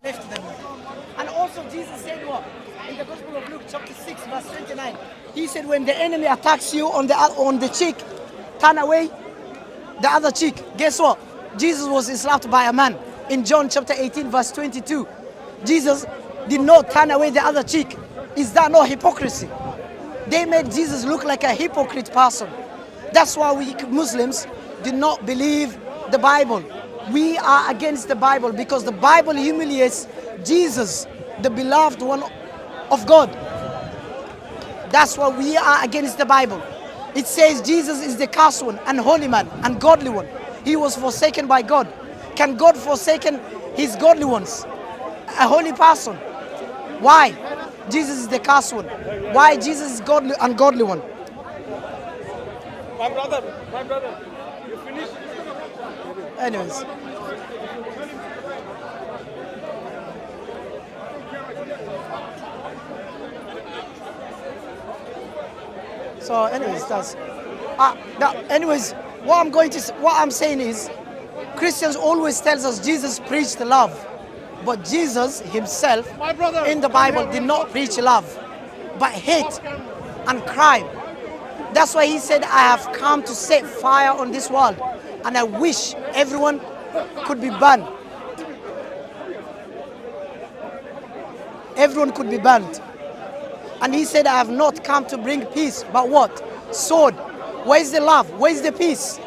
left them. And also Jesus said what? In the Gospel of Luke chapter 6 verse 29. He said when the enemy attacks you on the cheek, turn away the other cheek. Guess what? Jesus was slapped by a man. In John chapter 18 verse 22. Jesus did not turn away the other cheek. Is that not hypocrisy? They made Jesus look like a hypocrite person. That's why we Muslims did not believe the Bible. We are against the Bible because the Bible humiliates Jesus, the beloved one of God. That's why we are against the Bible. It says Jesus is the cursed one and holy man and godly one. He was forsaken by God. Can God forsaken his godly ones? A holy person. Why? Jesus is the cursed one. Why Jesus is godly and godly one? My brother, you finished? Anyways. So anyways, anyways, what I'm saying is Christians always tells us Jesus preached love. But Jesus himself in the Bible did not preach love, but hate and crime. That's why he said, I have come to set fire on this world, and I wish everyone could be burned. Everyone could be burned. And he said, I have not come to bring peace, but what? Sword. Where's the love? Where's the peace?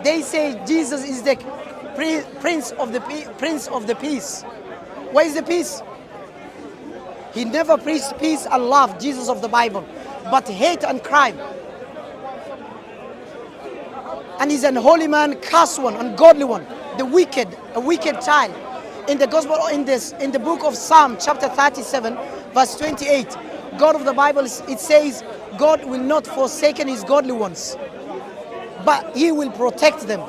They say Jesus is the prince of the peace. Where is the peace? He never preached peace and love, Jesus of the Bible, but hate and crime. And he's an holy man, cursed one, ungodly one, the wicked, a wicked child. In the gospel, in the book of Psalm, chapter 37, verse 28, God of the Bible, it says, God will not forsake his godly ones, but he will protect them.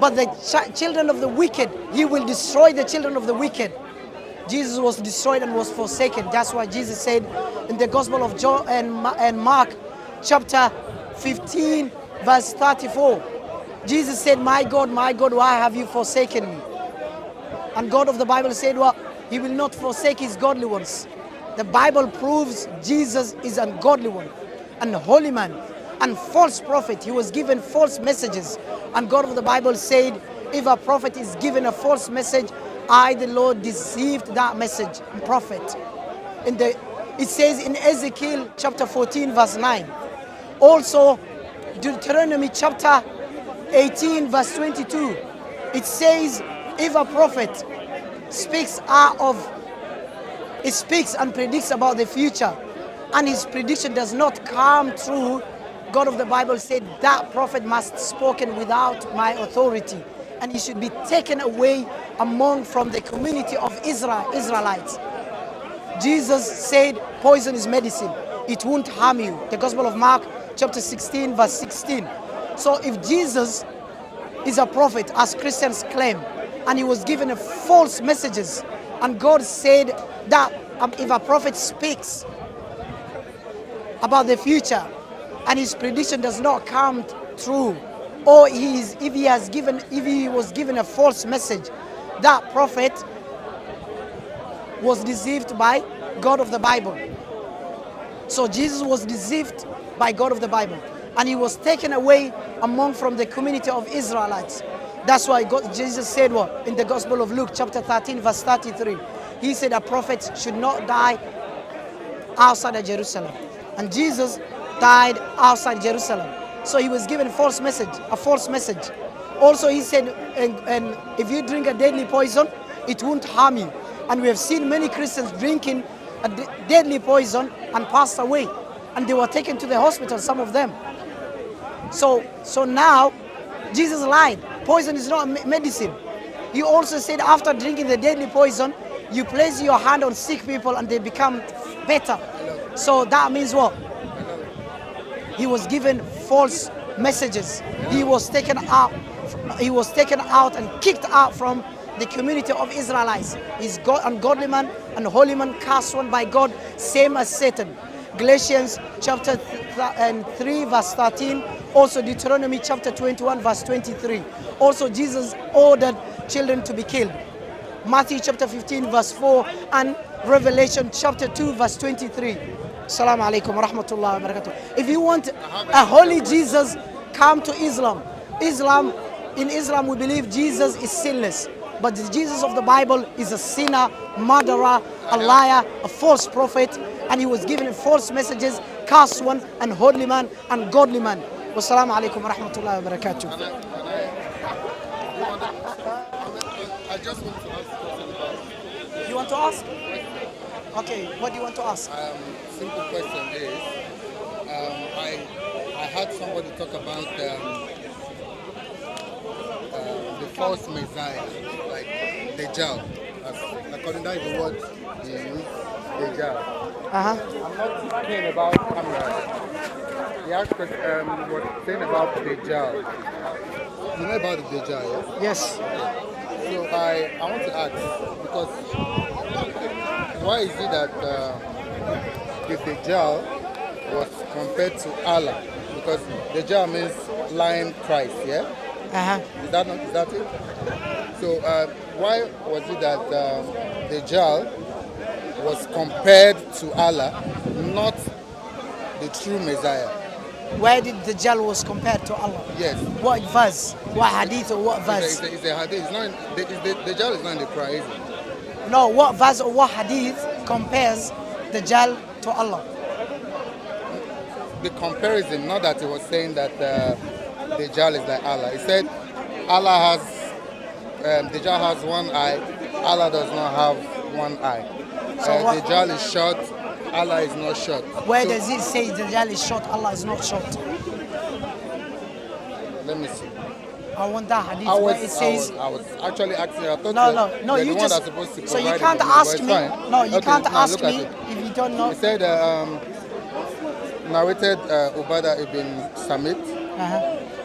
But the children of the wicked, he will destroy the children of the wicked. Jesus was destroyed and was forsaken. That's why Jesus said in the Gospel of John and Mark, chapter 15, verse 34, Jesus said, my God, why have you forsaken me? And God of the Bible said, well, he will not forsake his godly ones. The Bible proves Jesus is an ungodly one, an holy man, and false prophet. He was given false messages. And God of the Bible said, if a prophet is given a false message, I, the Lord, deceived that message, prophet. It says in Ezekiel chapter 14, verse 9. Also, Deuteronomy chapter 18, verse 22. It says, if a prophet speaks and predicts about the future, and his prediction does not come true, God of the Bible said that prophet must spoken without my authority, and he should be taken away from the community of Israelites. Jesus said poison is medicine. It won't harm you. The Gospel of Mark chapter 16 verse 16. So if Jesus is a prophet, as Christians claim, and he was given a false messages, and God said that if a prophet speaks about the future and his prediction does not come true, or if he was given a false message, that prophet was deceived by God of the Bible. So Jesus was deceived by God of the Bible, and he was taken away from the community of Israelites. That's why Jesus said what? In the Gospel of Luke chapter 13 verse 33. He said a prophet should not die outside of Jerusalem. And Jesus died outside Jerusalem. So he was given a false message. Also he said, and if you drink a deadly poison, it won't harm you. And we have seen many Christians drinking a deadly poison and passed away. And they were taken to the hospital, some of them. So now, Jesus lied. Poison is not medicine. He also said after drinking the deadly poison, you place your hand on sick people and they become better. So that means what? He was given false messages. He was taken out and kicked out from the community of Israelites. He's ungodly man and holy man, cast one by God, same as Satan. Galatians chapter 3 verse 13. Also Deuteronomy chapter 21 verse 23. Also Jesus ordered children to be killed. Matthew chapter 15 verse 4 and Revelation chapter 2 verse 23. Assalamu alaikum wa rahmatullahi wa barakatuh. If you want a holy Jesus, come to Islam. In Islam we believe Jesus is sinless. But the Jesus of the Bible is a sinner, murderer, a liar, a false prophet, and he was given false messages, cursed one, and holy man, and godly man. Wassalamu alaikum wa rahmatullahi wa barakatuh. I just want to ask a question about. You want to ask? Okay, what do you want to ask? Simple question is, I heard somebody talk about the false Messiah, like Dajjal. According to the word he used, Dajjal. Uh-huh. I'm not saying about He asked us what saying about Dajjal. You know about the Dajjal, yeah? Yes. So I want to ask, because why is it that the Dajjal was compared to Allah? Because Dajjal means lying Christ, yeah? Uh-huh. Is that it? So why was it that Dajjal was compared to Allah, not the true Messiah? Where did the Dajjal was compared to Allah? Yes. What verse? What hadith or what verse? It's a hadith. It's not Dajjal is not in the Quran, is it? No, what verse or what hadith compares the Dajjal to Allah? The comparison, not that he was saying that Dajjal is like Allah. He said Allah has, Dajjal has one eye, Allah does not have one eye. Dajjal is short, Allah is not short. Where does it say Dajjal is short, Allah is not short? Let me see. I want that hadith where it says. I was actually asking. I thought No, you're you the one just. that's supposed to So you provide can't it, but ask it's me. fine. No, you Okay, can't now ask look me at it. if you don't know. He said, narrated Ubadah ibn Samit.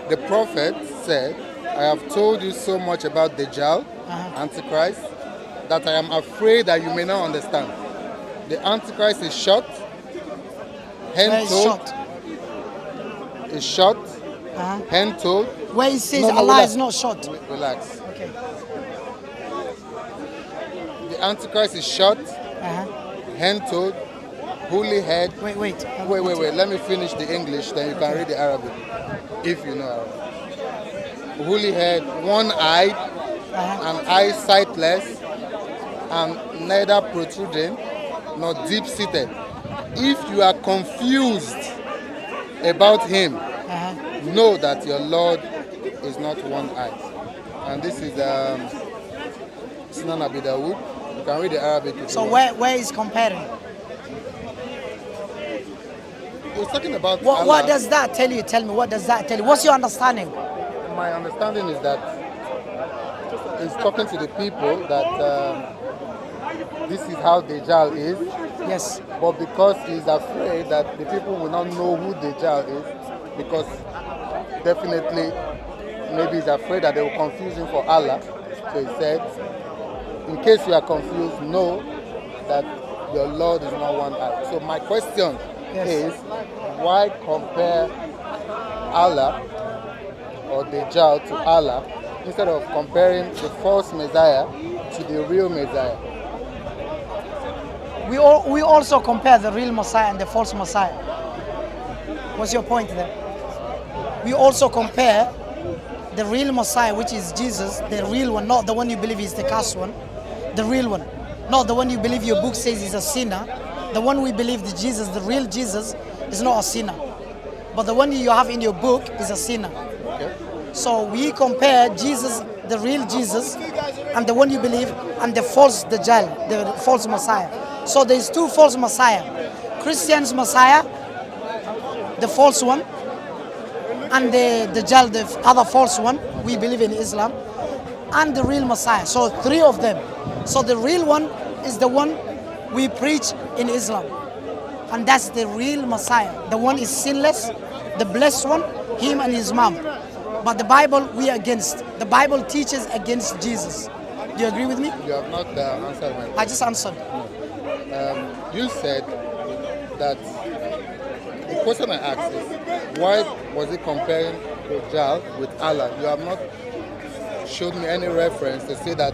The Prophet said, I have told you so much about Dajjal, Antichrist, that I am afraid that you may not understand. The Antichrist is short, Where is hand-told, short? is short, hand-told. Where it says No, Allah relax. is not short. Relax. Okay. The Antichrist is short, hand-told, woolly head. Wait. Wait. Let me finish the English, then you can read the Arabic, if you know Arabic. Woolly head, one-eyed, an eye sightless, and neither protruding nor deep-seated. If you are confused about him, know that your Lord is not one-eyed. And this is Sunan Abi Dawud. You can read the Arabic. If So you want. where is comparing? He was talking about What Allah. does that tell you? Tell me, what does that tell you? What's your understanding? My understanding is that he's talking to the people that this is how Dajjal is, Yes. but because he's afraid that the people will not know who Dajjal is, because definitely maybe he's afraid that they will confuse him for Allah. So he said, in case you are confused, know that your Lord is not one eye. So my question is, why compare Allah or Dajjal to Allah instead of comparing the false Messiah to the real Messiah? We also compare the real Messiah and the false Messiah. What's your point there? We also compare the real Messiah, which is Jesus, the real one, not the one you believe is the cursed one, the real one, not the one you believe your book says is a sinner. The one we believe the Jesus, the real Jesus, is not a sinner, but the one you have in your book is a sinner. Okay. So we compare Jesus, the real Jesus, and the one you believe, and the false Dajjal, the false Messiah. So there's two false Messiah. Christians Messiah, the false one, and the Dajjal, the other false one, we believe in Islam, and the real Messiah. So three of them. So the real one is the one we preach in Islam. And that's the real Messiah. The one is sinless, the blessed one, him and his mom. But the Bible, we are against. The Bible teaches against Jesus. Do you agree with me? You have not answered my question. I just answered. You said that the question I asked is, why was he comparing Dajjal with Allah? You have not showed me any reference to say that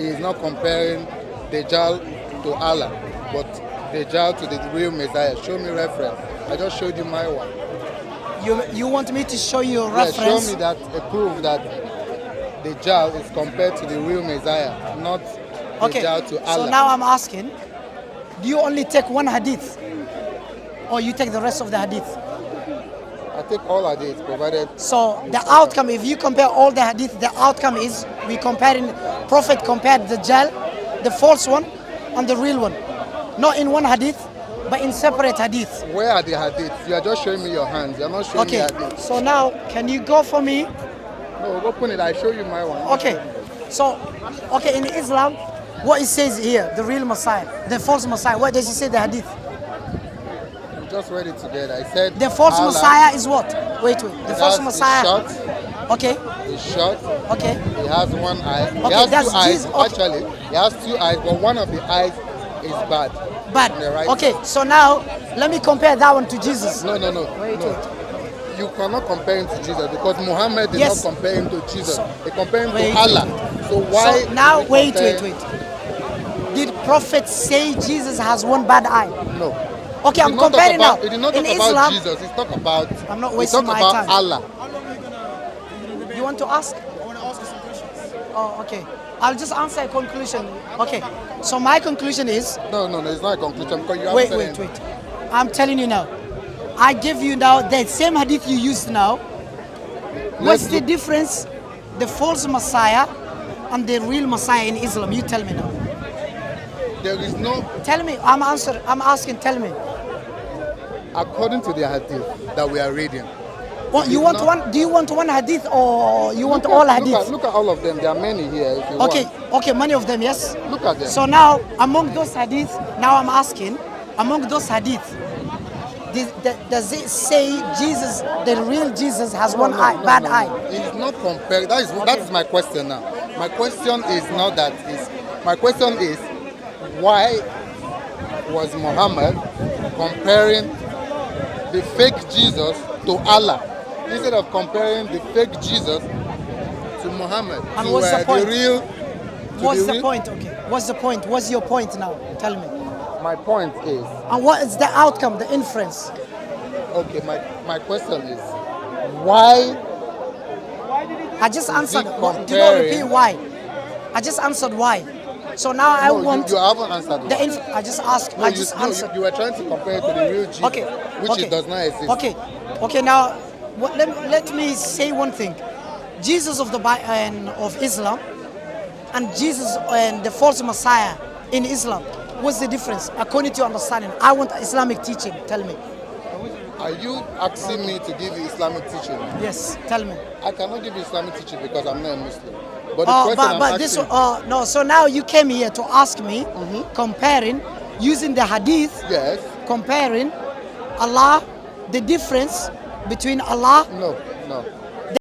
he is not comparing Dajjal to Allah, but Dajjal to the real Messiah. Show me reference. I just showed you my one. You want me to show you a Yes, reference? show me that a proof that Dajjal is compared to the real Messiah, not Okay, Dajjal to Allah. so now I'm asking, do you only take one hadith? Or you take the rest of the hadith? I take all hadith provided. So the outcome, if you compare all the hadith, the outcome is we comparing, Prophet compared the Dajjal, the false one, and the real one. Not in one hadith, but in separate hadith. Where are the hadiths? You are just showing me your hands. You are not showing me Okay, hadith. so now can you go for me? No, open it. I show you my one. Okay, so, okay, in Islam, what it says here, the real Messiah, the false Messiah, what does it say the hadith? We just read it together. I said The false Allah, Messiah is what? Wait. The false Messiah. He's short. Okay, He's short. okay. He has one eye. He Okay, has that's two eyes. Jesus. Okay. Actually, he has two eyes, but one of the eyes is bad. But, On the right okay, side. so now, let me compare that one to Jesus. No. Wait. You cannot compare him to Jesus because Muhammad did Yes. not compare him to Jesus. He compared him Wait, to Allah. So why? So now, did he wait. compare- Did Prophet say Jesus has one bad eye? No. Okay, He I'm did not talk comparing now. about- He did not In talk about Islam, Jesus. He talked about. I'm not he wasting talked my about time. Allah. You want to ask? I want to ask you some questions. Oh, okay. I'll just answer a conclusion. Okay. So my conclusion is, No, it's not a conclusion because you haven't wait. said anything. I'm telling you now. I give you now the same hadith you used now. What's Let's the look- difference? The false Messiah and the real Messiah in Islam. You tell me now. There is no, Tell me. I'm asking. Tell me. according to the hadith that we are reading. What, you It's want not- one? Do you want one hadith or you want Look all at- hadith? Look at all of them. There are many here. If you Okay. want. Okay. Many of them. Yes. Look at them. So now, among those hadiths, now I'm asking, among those hadiths, does it say Jesus, the real Jesus, has one eye, bad eye? It's not compared. That is my question now. My question is not that. My question is why was Muhammad comparing the fake Jesus to Allah instead of comparing the fake Jesus to Muhammad? And to, what's the point? The real. What's the point? Okay. What's the point? What's your point now? Tell me. My point is. And what is the outcome, the inference? Okay, my question is why I just answered. it Do not comparing- repeat why. I just answered why. So now I no, want you haven't answered the why. I just asked. No, I just answered. you were trying to compare it to the real Jesus, Okay. which okay. it does not exist. Okay. Now, let me say one thing. Jesus of the of Islam and Jesus and the false Messiah in Islam. What's the difference according to your understanding? I want Islamic teaching. Tell me. Are you asking me to give you Islamic teaching? Yes. Tell me. I cannot give you Islamic teaching because I'm not a Muslim. But the question I'm But this asking, no. So now you came here to ask me, comparing using the hadith, yes, comparing Allah, the difference between Allah. no.